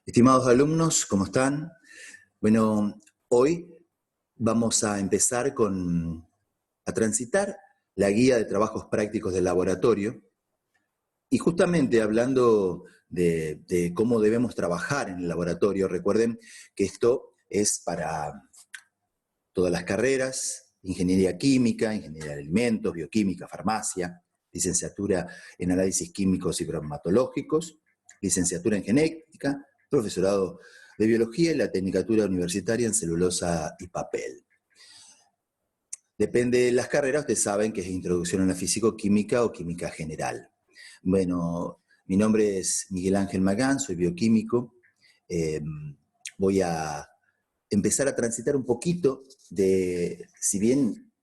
Estimados alumnos, ¿cómo están? Bueno, hoy vamos a empezar a transitar la guía de trabajos prácticos del laboratorio y justamente hablando de cómo debemos trabajar en el laboratorio. Recuerden que esto es para todas las carreras: ingeniería química, ingeniería de alimentos, bioquímica, farmacia, licenciatura en análisis químicos y bromatológicos, licenciatura en genética, profesorado de biología y la tecnicatura universitaria en celulosa y papel. Depende de las carreras, ustedes saben que es introducción a la físico-química o química general. Bueno, mi nombre es Miguel Ángel Magán, soy bioquímico. Voy a empezar a transitar un poquito si bien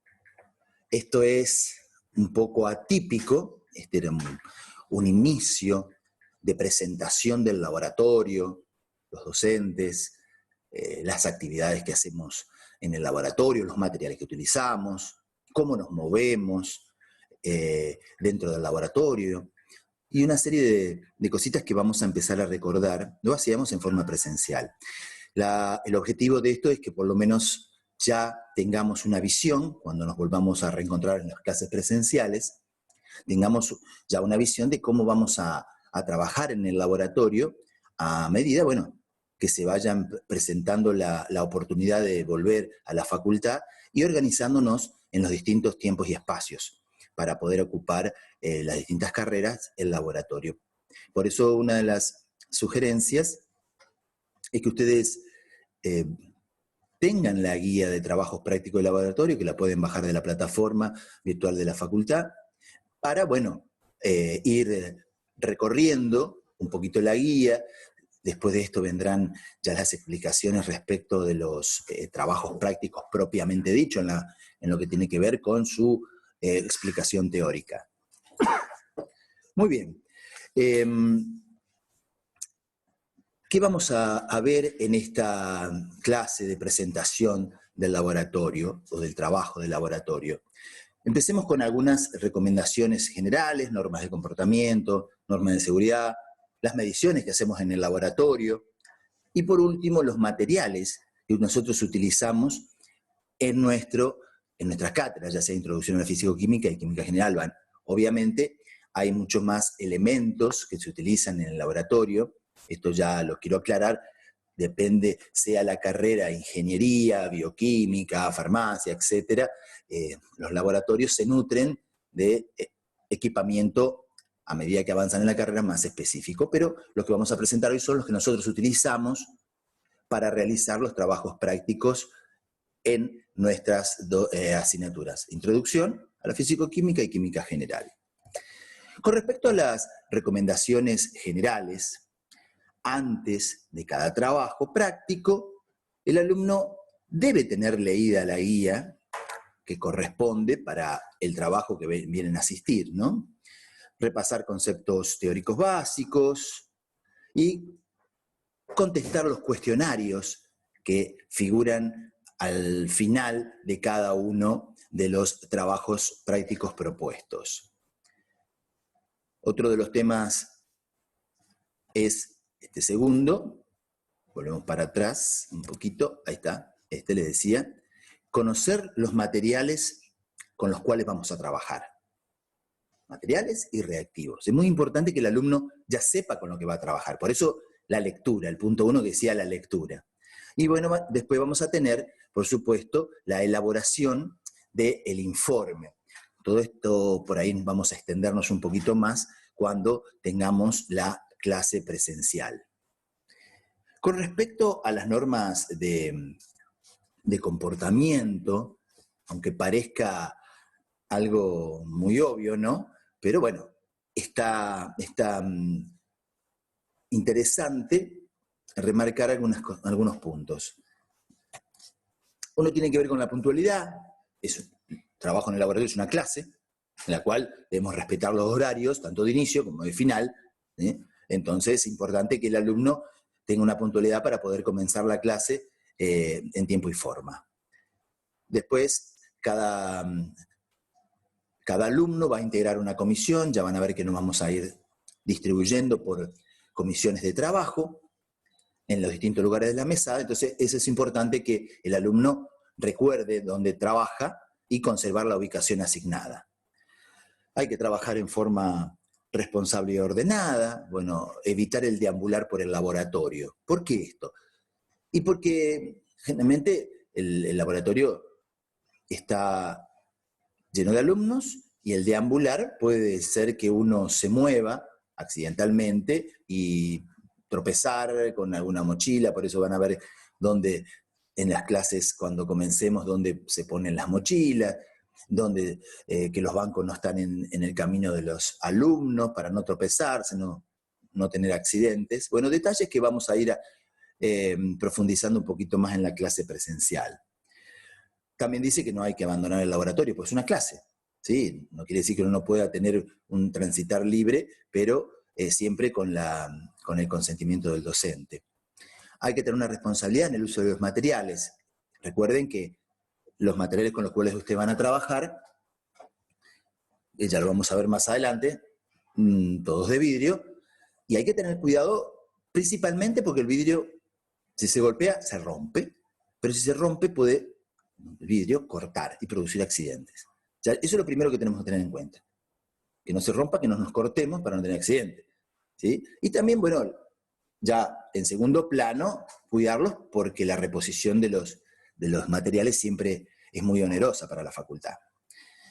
esto es un poco atípico, este era un inicio de presentación del laboratorio, los docentes, las actividades que hacemos en el laboratorio, los materiales que utilizamos, cómo nos movemos dentro del laboratorio, y una serie de cositas que vamos a empezar a recordar. Lo hacíamos en forma presencial. El objetivo de esto es que por lo menos ya tengamos una visión, cuando nos volvamos a reencontrar en las clases presenciales, tengamos ya una visión de cómo vamos a trabajar en el laboratorio a medida, bueno, que se vayan presentando la oportunidad de volver a la facultad y organizándonos en los distintos tiempos y espacios para poder ocupar las distintas carreras, el laboratorio. Por eso una de las sugerencias es que ustedes tengan la guía de trabajos prácticos de laboratorio, que la pueden bajar de la plataforma virtual de la facultad, para, bueno, ir recorriendo un poquito la guía. Después de esto vendrán ya las explicaciones respecto de los trabajos prácticos propiamente dicho, en lo que tiene que ver con su explicación teórica. Muy bien. ¿Qué vamos a ver en esta clase de presentación del laboratorio o del trabajo del laboratorio? Empecemos con algunas recomendaciones generales, normas de comportamiento, normas de seguridad, las mediciones que hacemos en el laboratorio y por último los materiales que nosotros utilizamos en nuestras cátedras, ya sea introducción a la físico-química y química general. Obviamente hay muchos más elementos que se utilizan en el laboratorio. Esto ya lo quiero aclarar, depende, sea la carrera ingeniería, bioquímica, farmacia, etc. Los laboratorios se nutren de equipamiento a medida que avanzan en la carrera más específico, pero los que vamos a presentar hoy son los que nosotros utilizamos para realizar los trabajos prácticos en nuestras asignaturas: introducción a la físico-química y química general. Con respecto a las recomendaciones generales, antes de cada trabajo práctico, el alumno debe tener leída la guía que corresponde para el trabajo que vienen a asistir, ¿no? Repasar conceptos teóricos básicos y contestar los cuestionarios que figuran al final de cada uno de los trabajos prácticos propuestos. Otro de los temas es este segundo. Volvemos para atrás un poquito, ahí está, les decía, conocer los materiales con los cuales vamos a trabajar. Materiales y reactivos. Es muy importante que el alumno ya sepa con lo que va a trabajar. Por eso la lectura, el punto 1 que decía la lectura. Y bueno, después vamos a tener, por supuesto, la elaboración del informe. Todo esto por ahí vamos a extendernos un poquito más cuando tengamos la clase presencial. Con respecto a las normas de comportamiento, aunque parezca algo muy obvio, ¿no? Pero bueno, está interesante remarcar algunos puntos. Uno tiene que ver con la puntualidad. Trabajo en el laboratorio es una clase en la cual debemos respetar los horarios, tanto de inicio como de final, ¿eh? Entonces es importante que el alumno tenga una puntualidad para poder comenzar la clase en tiempo y forma. Después, cada alumno va a integrar una comisión. Ya van a ver que nos vamos a ir distribuyendo por comisiones de trabajo. en los distintos lugares de la mesada, entonces eso es importante que el alumno recuerde dónde trabaja y conservar la ubicación asignada. Hay que trabajar en forma responsable y ordenada, bueno, evitar el deambular por el laboratorio. ¿Por qué esto? Y porque generalmente el laboratorio está lleno de alumnos y el deambular puede ser que uno se mueva accidentalmente y tropezar con alguna mochila, por eso van a ver dónde en las clases cuando comencemos, dónde se ponen las mochilas, donde que los bancos no están en el camino de los alumnos para no tropezarse, no tener accidentes. Bueno, detalles que vamos a ir profundizando un poquito más en la clase presencial. También dice que no hay que abandonar el laboratorio, pues es una clase, ¿sí? No quiere decir que uno no pueda tener un transitar libre, pero siempre con el consentimiento del docente. Hay que tener una responsabilidad en el uso de los materiales. Recuerden que los materiales con los cuales ustedes van a trabajar, ya lo vamos a ver más adelante, todos de vidrio, y hay que tener cuidado principalmente porque el vidrio, si se golpea, se rompe, pero si se rompe puede el vidrio cortar y producir accidentes. O sea, eso es lo primero que tenemos que tener en cuenta. Que no se rompa, que no nos cortemos para no tener accidentes, ¿sí? Y también, bueno, ya en segundo plano, cuidarlos porque la reposición de los materiales siempre es muy onerosa para la facultad.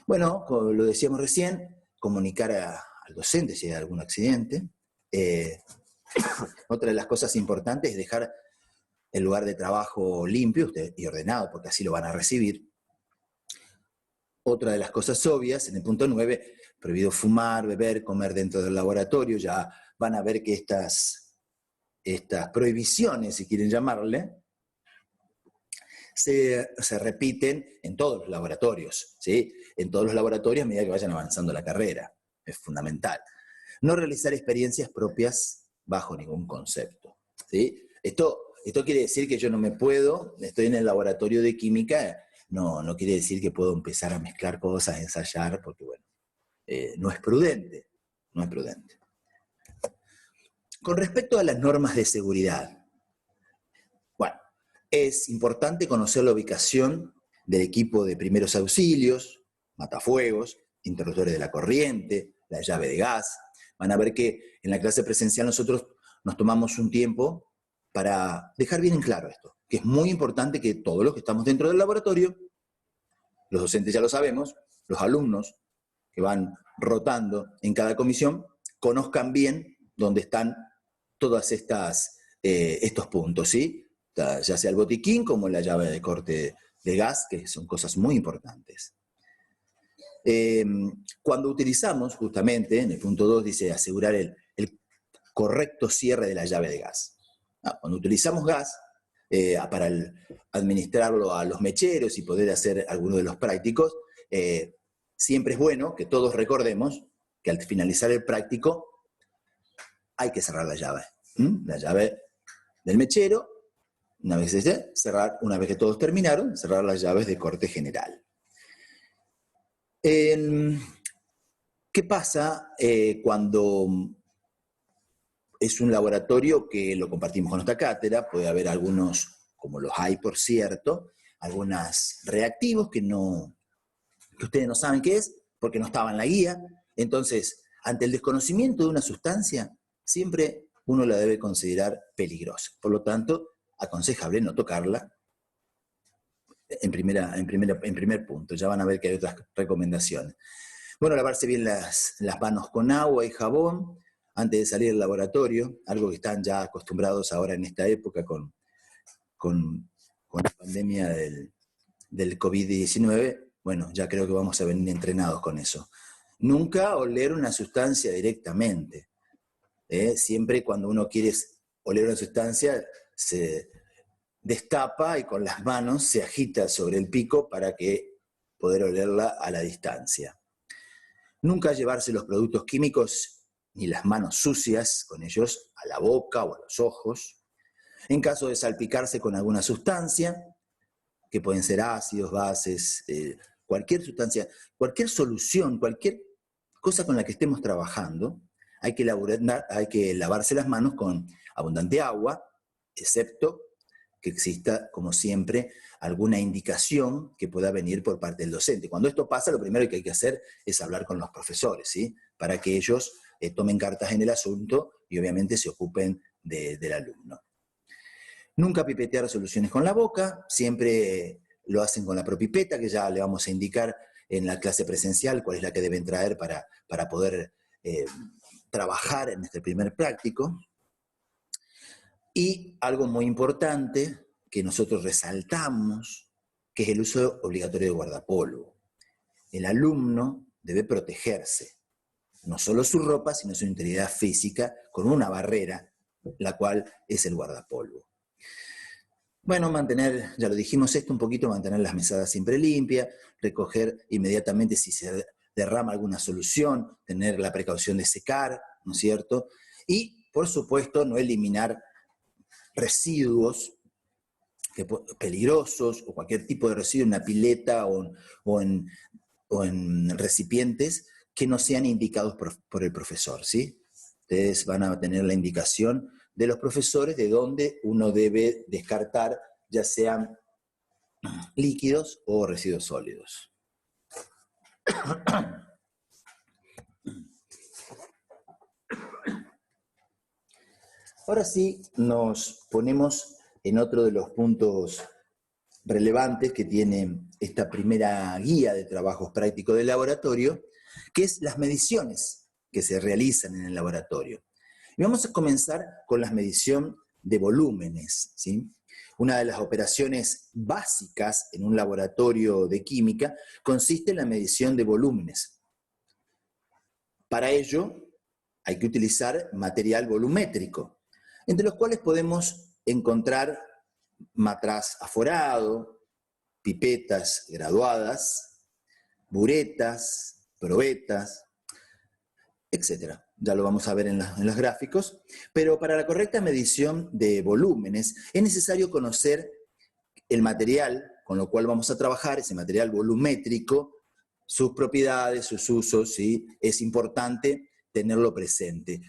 Bueno, como lo decíamos recién, comunicar al docente si hay algún accidente. Otra de las cosas importantes es dejar el lugar de trabajo limpio y ordenado, porque así lo van a recibir. Otra de las cosas obvias, en el punto 9, prohibido fumar, beber, comer dentro del laboratorio. Ya van a ver que estas prohibiciones, si quieren llamarle, se repiten en todos los laboratorios, ¿sí? En todos los laboratorios a medida que vayan avanzando la carrera. Es fundamental. No realizar experiencias propias bajo ningún concepto, ¿sí? Esto quiere decir que yo no me puedo, estoy en el laboratorio de química, no quiere decir que puedo empezar a mezclar cosas, ensayar, porque bueno, no es prudente, no es prudente. Con respecto a las normas de seguridad, bueno, es importante conocer la ubicación del equipo de primeros auxilios, matafuegos, interruptores de la corriente, la llave de gas. Van a ver que en la clase presencial nosotros nos tomamos un tiempo para dejar bien en claro esto, que es muy importante que todos los que estamos dentro del laboratorio, los docentes ya lo sabemos, los alumnos que van rotando en cada comisión, conozcan bien dónde están todos estos puntos, ¿sí? Ya sea el botiquín como la llave de corte de gas, que son cosas muy importantes. Cuando utilizamos, justamente, en el punto 2 dice asegurar el correcto cierre de la llave de gas. Cuando utilizamos gas, para administrarlo a los mecheros y poder hacer algunos de los prácticos, siempre es bueno que todos recordemos que al finalizar el práctico hay que cerrar la llave. La llave del mechero, una vez que todos terminaron, cerrar las llaves de corte general. ¿Qué pasa cuando es un laboratorio que lo compartimos con nuestra cátedra? Puede haber algunos, como los hay por cierto, algunos reactivos que ustedes no saben qué es, porque no estaba en la guía. Entonces, ante el desconocimiento de una sustancia, siempre uno la debe considerar peligrosa. Por lo tanto, aconsejable no tocarla en primer punto. Ya van a ver que hay otras recomendaciones. Bueno, lavarse bien las manos con agua y jabón antes de salir del laboratorio, algo que están ya acostumbrados ahora en esta época con la pandemia del COVID-19. Bueno, ya creo que vamos a venir entrenados con eso. Nunca oler una sustancia directamente. Siempre cuando uno quiere oler una sustancia, se destapa y con las manos se agita sobre el pico para poder olerla a la distancia. Nunca llevarse los productos químicos ni las manos sucias con ellos a la boca o a los ojos. En caso de salpicarse con alguna sustancia, que pueden ser ácidos, bases, cualquier sustancia, cualquier solución, cualquier cosa con la que estemos trabajando, hay que lavarse las manos con abundante agua excepto que exista, como siempre, alguna indicación que pueda venir por parte del docente. Cuando esto pasa, lo primero que hay que hacer es hablar con los profesores, ¿sí? Para que ellos tomen cartas en el asunto y obviamente se ocupen del alumno. Nunca pipetear soluciones con la boca, siempre lo hacen con la propipeta, que ya le vamos a indicar en la clase presencial cuál es la que deben traer para poder trabajar en este primer práctico. Y algo muy importante que nosotros resaltamos, que es el uso obligatorio de guardapolvo. El alumno debe protegerse, no solo su ropa, sino su integridad física, con una barrera, la cual es el guardapolvo. Bueno, mantener, ya lo dijimos esto un poquito, mantener las mesadas siempre limpias, recoger inmediatamente si se derrama alguna solución, tener la precaución de secar, ¿no es cierto? Y, por supuesto, no eliminar residuos peligrosos o cualquier tipo de residuo en una pileta o en recipientes que no sean indicados por el profesor, ¿sí? Ustedes van a tener la indicación de los profesores de dónde uno debe descartar, ya sean líquidos o residuos sólidos. Ahora sí nos ponemos en otro de los puntos relevantes que tiene esta primera guía de trabajos prácticos del laboratorio, que es las mediciones que se realizan en el laboratorio. Y vamos a comenzar con la medición de volúmenes, ¿sí? Una de las operaciones básicas en un laboratorio de química consiste en la medición de volúmenes. Para ello hay que utilizar material volumétrico, entre los cuales podemos encontrar matraz aforado, pipetas graduadas, buretas, probetas, etc. Ya lo vamos a ver en los gráficos. Pero para la correcta medición de volúmenes es necesario conocer el material con lo cual vamos a trabajar, ese material volumétrico, sus propiedades, sus usos, ¿sí? Es importante tenerlo presente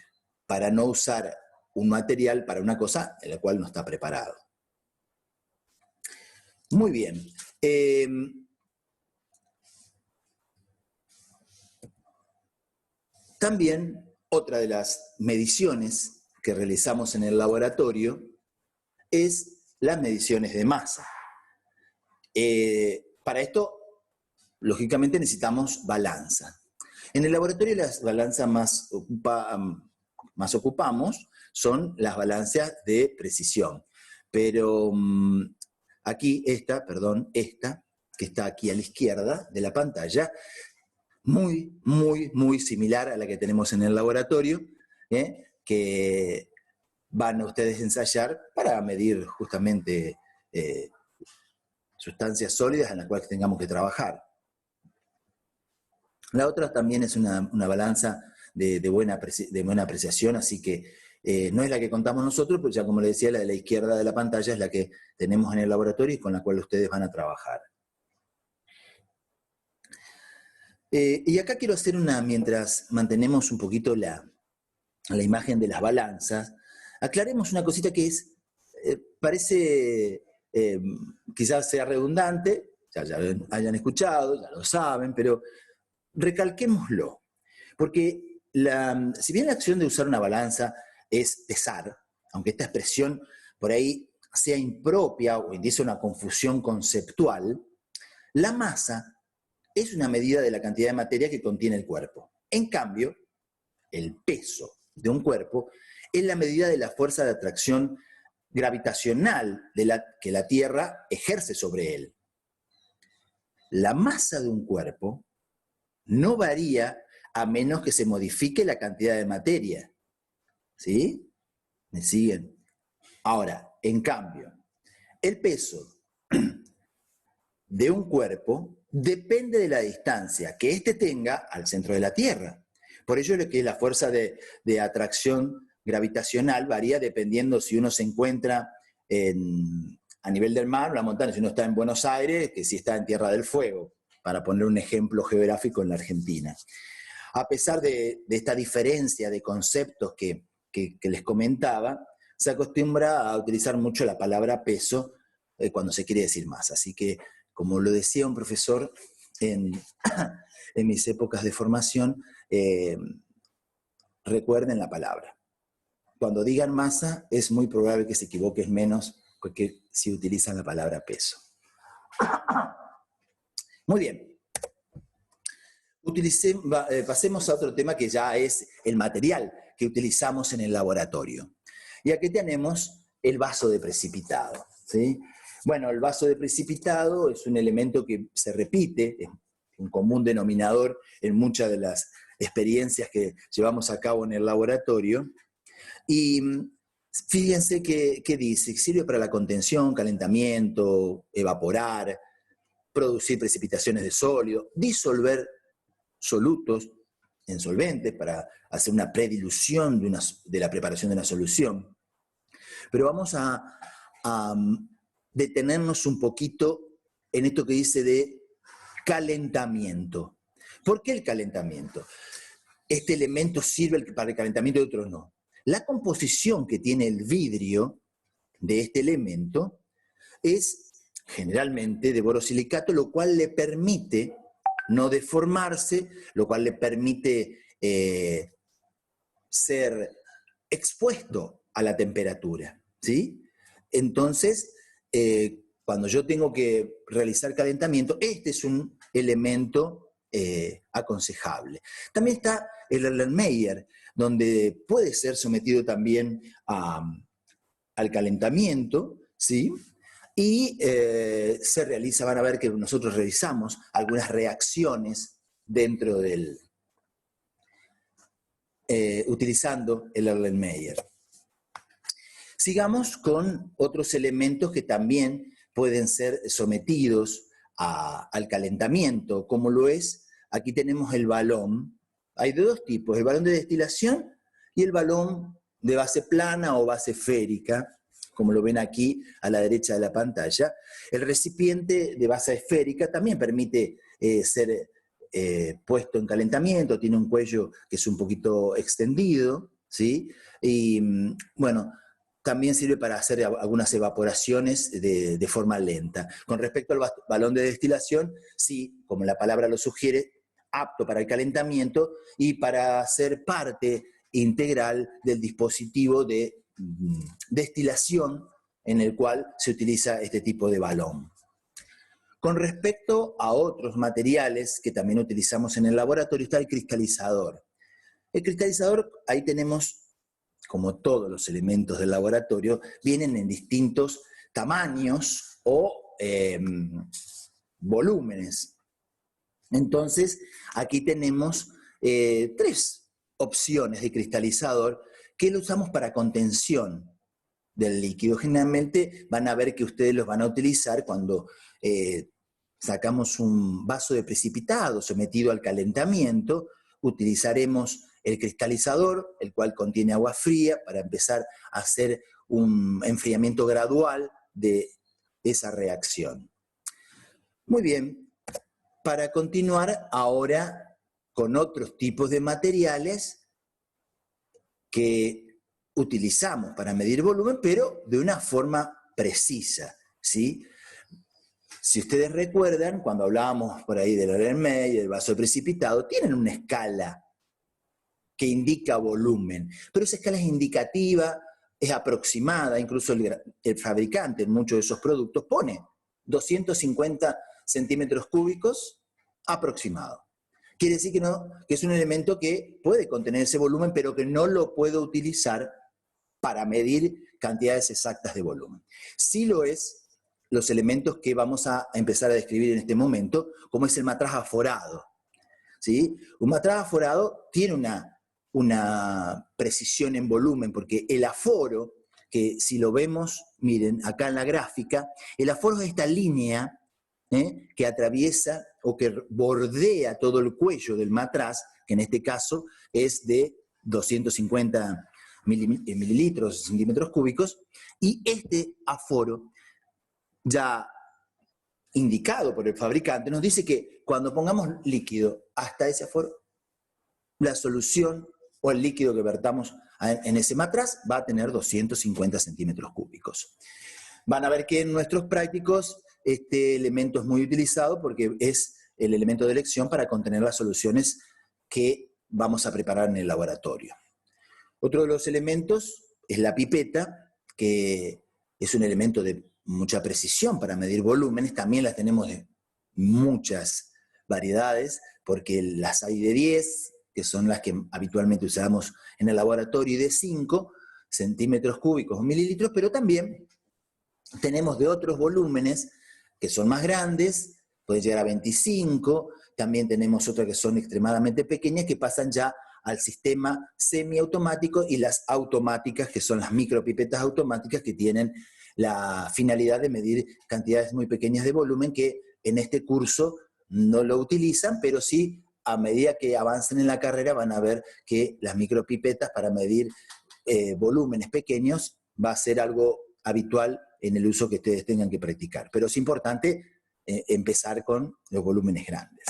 para no usar un material para una cosa en la cual no está preparado. Muy bien. También otra de las mediciones que realizamos en el laboratorio es las mediciones de masa. Para esto, lógicamente, necesitamos balanza. En el laboratorio las balanzas más ocupamos son las balanzas de precisión. Pero aquí esta, que está aquí a la izquierda de la pantalla, muy similar a la que tenemos en el laboratorio, que van a ustedes a ensayar para medir justamente sustancias sólidas en las cuales tengamos que trabajar. La otra también es una balanza de buena apreciación, así que no es la que contamos nosotros, pero ya como les decía, la de la izquierda de la pantalla es la que tenemos en el laboratorio y con la cual ustedes van a trabajar. Y acá quiero hacer mientras mantenemos un poquito la imagen de las balanzas, aclaremos una cosita que parece, quizás sea redundante, ya hayan escuchado, ya lo saben, pero recalquémoslo. Porque si bien la acción de usar una balanza es pesar, aunque esta expresión por ahí sea impropia o indice una confusión conceptual, la masa es una medida de la cantidad de materia que contiene el cuerpo. En cambio, el peso de un cuerpo es la medida de la fuerza de atracción gravitacional que la Tierra ejerce sobre él. La masa de un cuerpo no varía a menos que se modifique la cantidad de materia. ¿Sí? ¿Me siguen? Ahora, en cambio, el peso de un cuerpo depende de la distancia que éste tenga al centro de la Tierra. Por ello es que la fuerza de atracción gravitacional varía dependiendo si uno se encuentra a nivel del mar o la montaña, si uno está en Buenos Aires, que si está en Tierra del Fuego, para poner un ejemplo geográfico en la Argentina. A pesar de esta diferencia de conceptos que les comentaba, se acostumbra a utilizar mucho la palabra peso cuando se quiere decir masa. Así que, como lo decía un profesor en, en mis épocas de formación, recuerden la palabra. Cuando digan masa, es muy probable que se equivoquen menos que si utilizan la palabra peso. Muy bien. Pasemos a otro tema que ya es el material que utilizamos en el laboratorio. Y aquí tenemos el vaso de precipitado, ¿sí? Bueno, el vaso de precipitado es un elemento que se repite, es un común denominador en muchas de las experiencias que llevamos a cabo en el laboratorio. Y fíjense que dice, sirve para la contención, calentamiento, evaporar, producir precipitaciones de sólido, disolver solutos en solventes para hacer una predilución de la preparación de una solución. Pero vamos a detenernos un poquito en esto que dice de calentamiento. ¿Por qué el calentamiento? Este elemento sirve para el calentamiento y otros no. La composición que tiene el vidrio de este elemento es generalmente de borosilicato, lo cual le permite no deformarse, lo cual le permite ser expuesto a la temperatura, ¿sí? Entonces, cuando yo tengo que realizar calentamiento, este es un elemento aconsejable. También está el Erlenmeyer, donde puede ser sometido también al calentamiento, ¿sí? Y se realiza, van a ver que nosotros realizamos algunas reacciones dentro del, utilizando el Erlenmeyer. Sigamos con otros elementos que también pueden ser sometidos al calentamiento, como lo es, aquí tenemos el balón. Hay de dos tipos, el balón de destilación y el balón de base plana o base esférica, como lo ven aquí a la derecha de la pantalla. El recipiente de base esférica también permite ser puesto en calentamiento, tiene un cuello que es un poquito extendido, ¿sí? Y bueno, también sirve para hacer algunas evaporaciones de forma lenta. Con respecto al balón de destilación, sí, como la palabra lo sugiere, apto para el calentamiento y para ser parte integral del dispositivo de destilación en el cual se utiliza este tipo de balón. Con respecto a otros materiales que también utilizamos en el laboratorio está el cristalizador. El cristalizador, ahí tenemos, como todos los elementos del laboratorio, vienen en distintos tamaños o volúmenes. Entonces, aquí tenemos tres opciones de cristalizador que lo usamos para contención del líquido. Generalmente van a ver que ustedes los van a utilizar cuando sacamos un vaso de precipitado sometido al calentamiento, utilizaremos el cristalizador, el cual contiene agua fría, para empezar a hacer un enfriamiento gradual de esa reacción. Muy bien, para continuar ahora con otros tipos de materiales que utilizamos para medir volumen, pero de una forma precisa, ¿sí? Si ustedes recuerdan, cuando hablábamos por ahí del Erlenmeyer, del vaso precipitado, tienen una escala que indica volumen, pero esa escala es indicativa, es aproximada, incluso el fabricante en muchos de esos productos pone 250 centímetros cúbicos aproximado. Quiere decir que es un elemento que puede contener ese volumen, pero que no lo puedo utilizar para medir cantidades exactas de volumen. Sí lo es los elementos que vamos a empezar a describir en este momento, como es el matraz aforado, ¿sí? Un matraz aforado tiene una precisión en volumen, porque el aforo, que si lo vemos, miren, acá en la gráfica, el aforo es esta línea que atraviesa o que bordea todo el cuello del matraz, que en este caso es de 250 mililitros, centímetros cúbicos, y este aforo, ya indicado por el fabricante, nos dice que cuando pongamos líquido hasta ese aforo, la solución o el líquido que vertamos en ese matraz va a tener 250 centímetros cúbicos. Van a ver que en nuestros prácticos este elemento es muy utilizado porque es el elemento de elección para contener las soluciones que vamos a preparar en el laboratorio. Otro de los elementos es la pipeta, que es un elemento de mucha precisión para medir volúmenes. También las tenemos de muchas variedades, porque las hay de 10, que son las que habitualmente usamos en el laboratorio, y de 5 centímetros cúbicos o mililitros, pero también tenemos de otros volúmenes que son más grandes, pueden llegar a 25, también tenemos otras que son extremadamente pequeñas que pasan ya al sistema semiautomático, y las automáticas, que son las micropipetas automáticas que tienen la finalidad de medir cantidades muy pequeñas de volumen, que en este curso no lo utilizan, pero sí a medida que avancen en la carrera van a ver que las micropipetas para medir volúmenes pequeños va a ser algo habitual en el uso que ustedes tengan que practicar. Pero es importante empezar con los volúmenes grandes.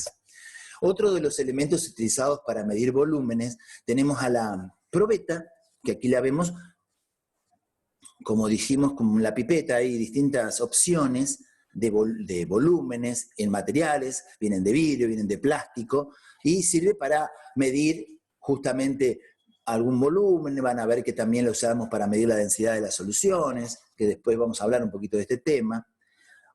Otro de los elementos utilizados para medir volúmenes, tenemos a la probeta, que aquí la vemos, como dijimos, como la pipeta. Hay distintas opciones de volúmenes en materiales, vienen de vidrio, vienen de plástico, y sirve para medir justamente algún volumen. Van a ver que también lo usamos para medir la densidad de las soluciones, que después vamos a hablar un poquito de este tema.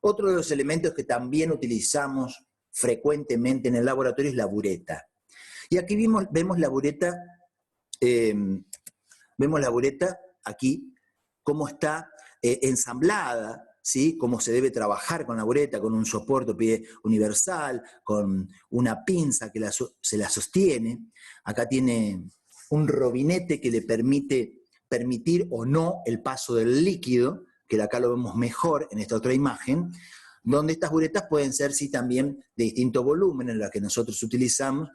Otro de los elementos que también utilizamos frecuentemente en el laboratorio es la bureta. Y aquí vemos la bureta, aquí, cómo está ensamblada, ¿sí? Cómo se debe trabajar con la bureta, con un soporte pie universal, con una pinza que se la sostiene. Acá tiene un robinete que le permitir o no el paso del líquido, que acá lo vemos mejor en esta otra imagen, donde estas buretas pueden ser, sí, también de distinto volumen. En las que nosotros utilizamos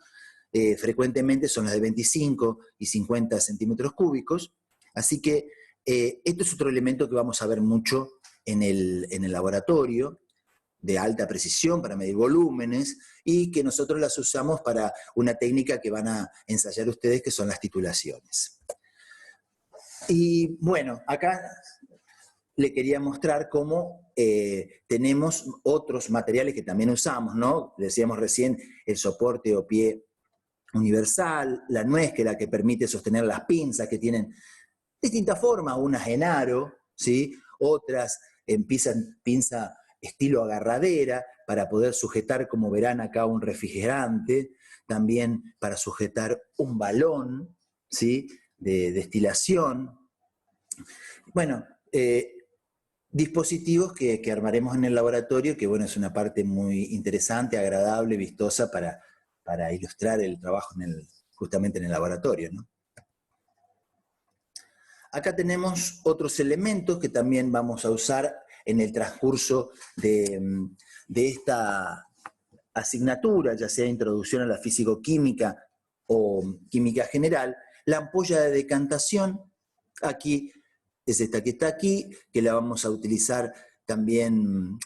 frecuentemente son las de 25 y 50 centímetros cúbicos, así que esto es otro elemento que vamos a ver mucho en el laboratorio, de alta precisión para medir volúmenes, y que nosotros las usamos para una técnica que van a ensayar ustedes, que son las titulaciones. Y bueno, acá le quería mostrar cómo tenemos otros materiales que también usamos, ¿no? Decíamos recién el soporte o pie universal, la nuez, que es la que permite sostener las pinzas, que tienen distintas formas, unas en aro, ¿sí? Otras en pinza estilo agarradera, para poder sujetar, como verán acá, un refrigerante, también para sujetar un balón, ¿sí? De destilación. Bueno, dispositivos que armaremos en el laboratorio, que bueno, es una parte muy interesante, agradable, vistosa para ilustrar el trabajo justamente en el laboratorio, ¿no? Acá tenemos otros elementos que también vamos a usar en el transcurso de esta asignatura, ya sea introducción a la físico-química o química general. La ampolla de decantación, aquí es esta que está aquí, que la vamos a utilizar también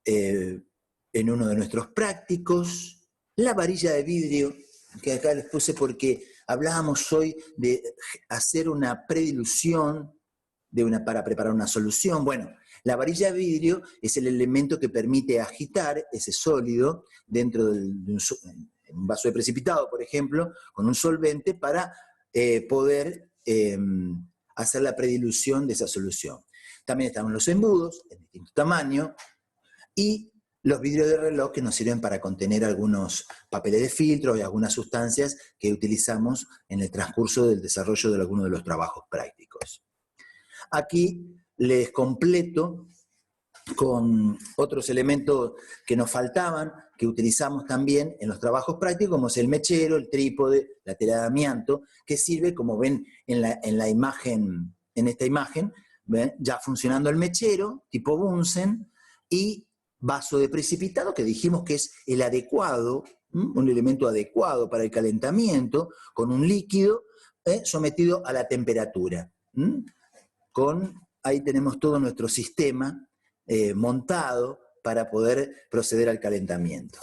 en uno de nuestros prácticos. La varilla de vidrio, que acá les puse porque hablábamos hoy de hacer una predilución para preparar una solución. Bueno, la varilla de vidrio es el elemento que permite agitar ese sólido dentro de un vaso de precipitado, por ejemplo, con un solvente, para poder hacer la predilución de esa solución. También están los embudos, en distinto tamaño, y los vidrios de reloj, que nos sirven para contener algunos papeles de filtro y algunas sustancias que utilizamos en el transcurso del desarrollo de algunos de los trabajos prácticos. Aquí les completo con otros elementos que nos faltaban, que utilizamos también en los trabajos prácticos, como es el mechero, el trípode, la tela de amianto, que sirve, como ven en la imagen, en esta imagen, ¿ven? Ya funcionando el mechero, tipo Bunsen, y vaso de precipitado, que dijimos que es el adecuado, un elemento adecuado para el calentamiento, con un líquido sometido a la temperatura. Ahí tenemos todo nuestro sistema montado para poder proceder al calentamiento.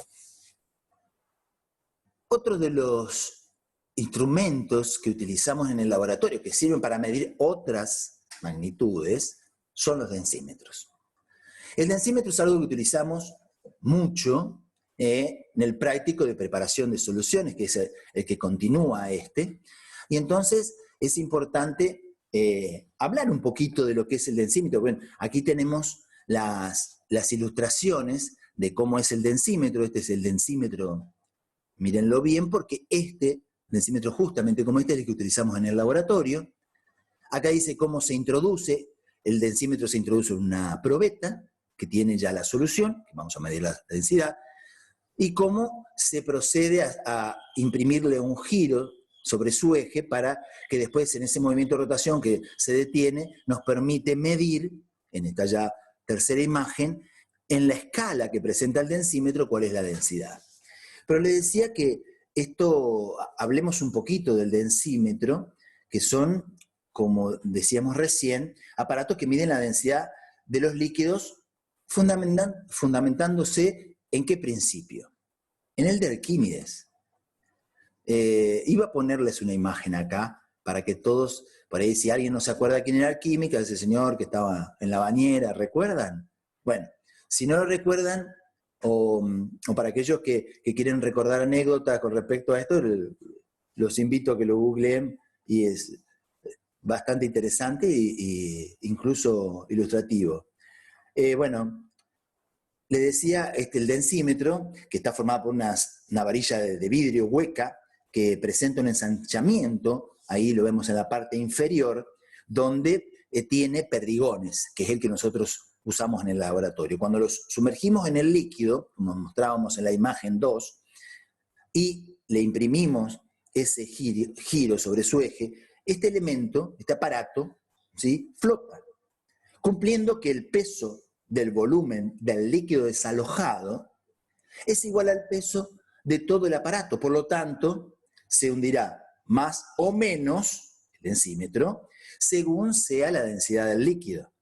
Otro de los instrumentos que utilizamos en el laboratorio, que sirven para medir otras magnitudes, son los densímetros. El densímetro es algo que utilizamos mucho en el práctico de preparación de soluciones, que es el que continúa este. Y entonces es importante hablar un poquito de lo que es el densímetro. Bueno, aquí tenemos las ilustraciones de cómo es el densímetro. Este es el densímetro, mírenlo bien, porque este densímetro justamente como este es el que utilizamos en el laboratorio. Acá dice cómo se introduce. El densímetro se introduce en una probeta que tiene ya la solución, que vamos a medir la densidad, y cómo se procede a imprimirle un giro sobre su eje para que después en ese movimiento de rotación que se detiene nos permite medir, en esta ya tercera imagen, en la escala que presenta el densímetro cuál es la densidad. Pero le decía que hablemos un poquito del densímetro, que son, como decíamos recién, aparatos que miden la densidad de los líquidos fundamentándose en qué principio. En el de Arquímedes. Iba a ponerles una imagen acá para que todos, por ahí si alguien no se acuerda quién era Arquímedes, ese señor que estaba en la bañera, ¿recuerdan? Bueno, si no lo recuerdan, o para aquellos que quieren recordar anécdotas con respecto a esto, los invito a que lo googleen y es bastante interesante e incluso ilustrativo. Bueno, le decía, el densímetro, que está formado por una varilla de vidrio hueca, que presenta un ensanchamiento, ahí lo vemos en la parte inferior, donde tiene perdigones, que es el que nosotros usamos en el laboratorio. Cuando los sumergimos en el líquido, como mostrábamos en la imagen 2, y le imprimimos ese giro sobre su eje, este elemento, este aparato, ¿sí?, flota, cumpliendo que el peso del volumen del líquido desalojado es igual al peso de todo el aparato. Por lo tanto, se hundirá más o menos el densímetro según sea la densidad del líquido.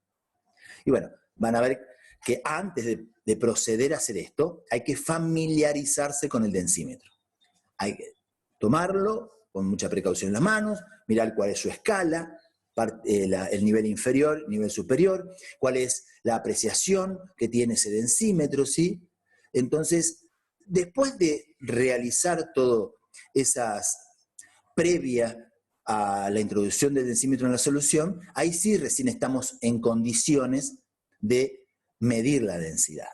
Y bueno, van a ver que antes de proceder a hacer esto, hay que familiarizarse con el densímetro. Hay que tomarlo con mucha precaución en las manos, mirar cuál es su escala, el nivel inferior, nivel superior, cuál es la apreciación que tiene ese densímetro, ¿sí? Entonces, después de realizar todo esas previas a la introducción del densímetro en la solución, ahí sí recién estamos en condiciones de medir la densidad.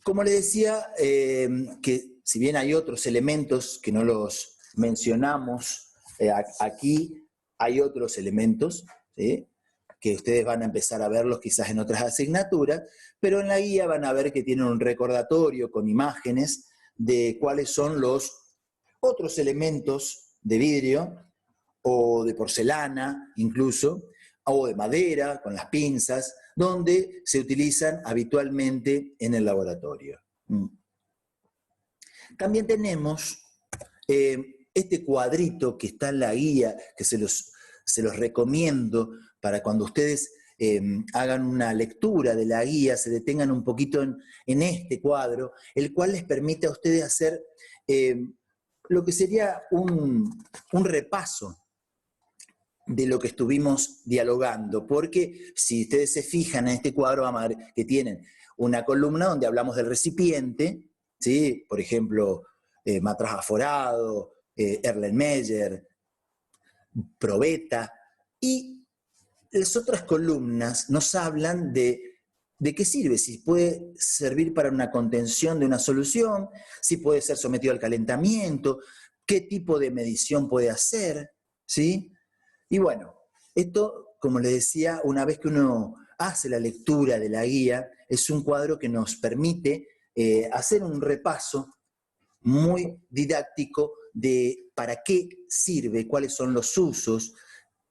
Como les decía, que si bien hay otros elementos que no los mencionamos, aquí hay otros elementos, ¿sí?, que ustedes van a empezar a verlos quizás en otras asignaturas, pero en la guía van a ver que tienen un recordatorio con imágenes de cuáles son los otros elementos de vidrio, o de porcelana incluso, o de madera, con las pinzas, donde se utilizan habitualmente en el laboratorio. También tenemos este cuadrito que está en la guía, que se los recomiendo para cuando ustedes hagan una lectura de la guía, se detengan un poquito en este cuadro, el cual les permite a ustedes hacer lo que sería un repaso de lo que estuvimos dialogando, porque si ustedes se fijan en este cuadro, van a ver que tienen una columna donde hablamos del recipiente, ¿sí?, por ejemplo, matraz aforado, Erlenmeyer, probeta, y las otras columnas nos hablan de qué sirve, si puede servir para una contención de una solución, si puede ser sometido al calentamiento, qué tipo de medición puede hacer, ¿sí? Y bueno, esto, como les decía, una vez que uno hace la lectura de la guía, es un cuadro que nos permite hacer un repaso muy didáctico de para qué sirve, cuáles son los usos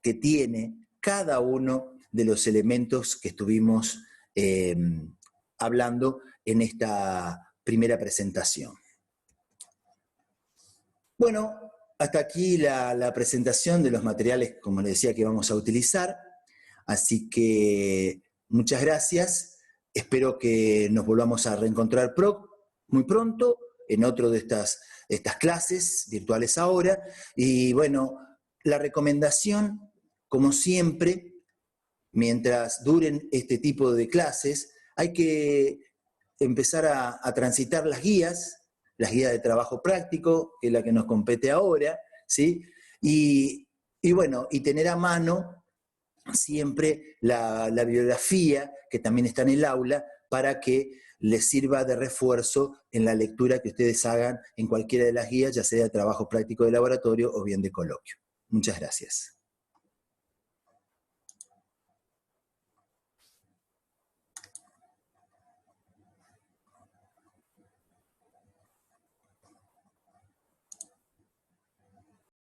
que tiene cada uno de los elementos que estuvimos hablando en esta primera presentación. Bueno, hasta aquí la presentación de los materiales, como les decía, que vamos a utilizar. Así que muchas gracias. Espero que nos volvamos a reencontrar muy pronto en otro de estas estas clases virtuales ahora. Y bueno, la recomendación, como siempre, mientras duren este tipo de clases, hay que empezar a transitar las guías de trabajo práctico, que es la que nos compete ahora, ¿sí? Y bueno, y tener a mano siempre la bibliografía, que también está en el aula, para que les sirva de refuerzo en la lectura que ustedes hagan en cualquiera de las guías, ya sea de trabajo práctico de laboratorio o bien de coloquio. Muchas gracias.